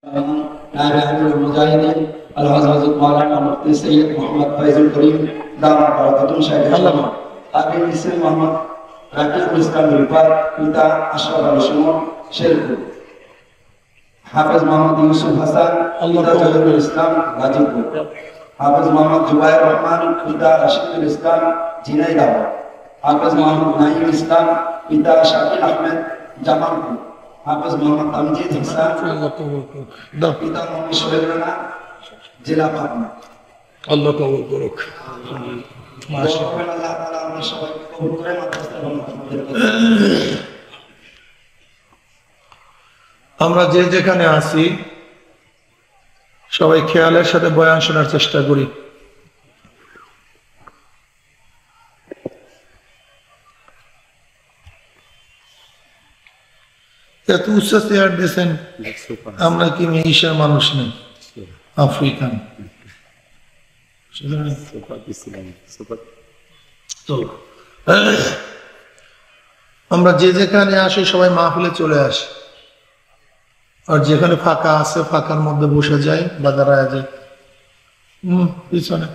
نائب امیر المجاہدین الحضرت مولانا مفتی سید محمد فیض الکریم دامت برکاتہم شیخ আগে মিসির মোহাম্মদ রাকিবুল ইসলাম রিফাত পিতা আশরাফ আলী সুমন শেরপুর হাফেজ মোহাম্মদ ইউসুফ হাসান পিতা জহিরুল ইসলাম গাজীপুর হাফেজ মোহাম্মদ জুবায়ের রহমান পিতা রাশিদুল ইসলাম ঝিনাইদহ হাফেজ মোহাম্মদ নাঈম ইসলাম পিতা শাকিল আহমেদ জামালপুর হাফেজ মোহাম্মদ তামজিদ হাসান পিতা মোহাম্মদ সোহেল রানা জেলা পাবনা আল্লাহ কবুল করুক। আল্লাহ তাআলা আমরা সবাইকে কবুল করে মাদ্রাসা এবং আমাদেরকে আমরা যে যেখানে আছি সবাই খেয়ালের সাথে বয়ান শোনার চেষ্টা করি। এত উচ্চ চেয়ার দিয়েছেন, আমরা কি এশিয়ার মানুষ নেই, আফ্রিকান। আমরা যে যেখানে আসি সবাই মাহফিলে চলে আসি, আর যেখানে ফাঁকা আছে ফাঁকার মধ্যে বসে যায় বা দাঁড়ায় যায়। পিছনে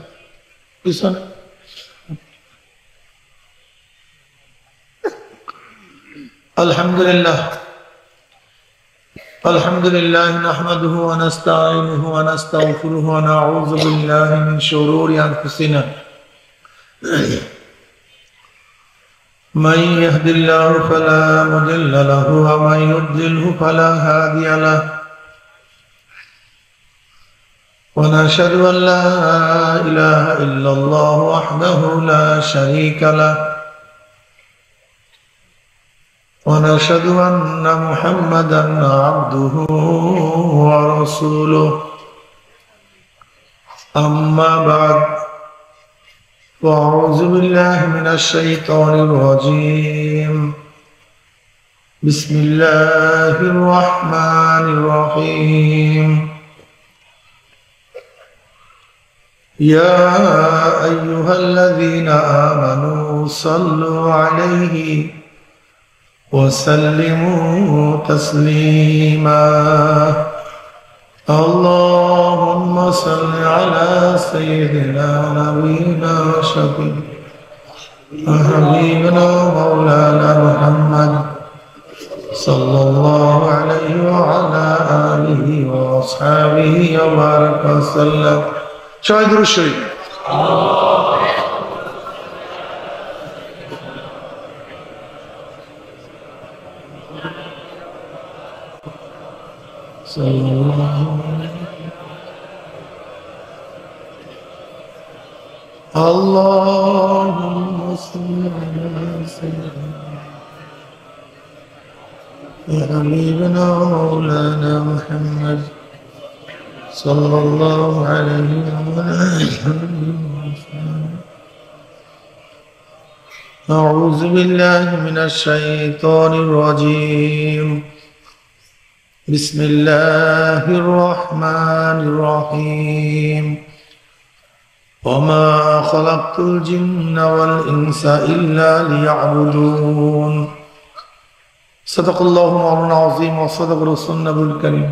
পিছনে আলহামদুলিল্লাহ আলহামদুলিল্লাহ নাহমাদুহু ওয়া নাস্তাঈনুহু ওয়া নাস্তাগফিরুহু ওয়া নাউযু বিল্লাহি মিন শুরুরি আনফুসিনা من يهد الله فلا مضل له ومن يضلله فلا هادي له ونشهد أن لا إله إلا الله وحده لا شريك له ونشهد أن محمدا عبده ورسوله أما بعد وأعوذ بالله من الشيطان الرجيم بسم الله الرحمن الرحيم يا أيها الذين آمنوا صلوا عليه وسلموا تسليما اللهم صل على سيدنا نبينا وحبيبنا مولانا محمد صلى الله عليه وعلى آله وأصحابه وبارك وسلم. شاهد الشريف اللهم صل على سيدنا حبيبنا مولانا محمد صلى الله عليه وسلم. أعوذ بالله من الشيطان الرجيم بسم الله الرحمن الرحيم وما خلقت الجن والإنس إلا ليعبدون صدق الله مولانا العظيم وصدق رسول النبي الكريم.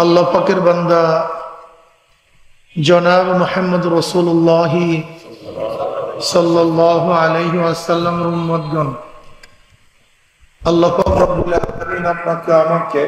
আল্লাহ পাকের বান্দা জনাব মুহাম্মদ রাসূলুল্লাহ সাল্লাল্লাহু আলাইহি ওয়াসাল্লামের উম্মতগণ, আল্লাহ পাক রব্বুল আলামিন আপনাকে আমাকে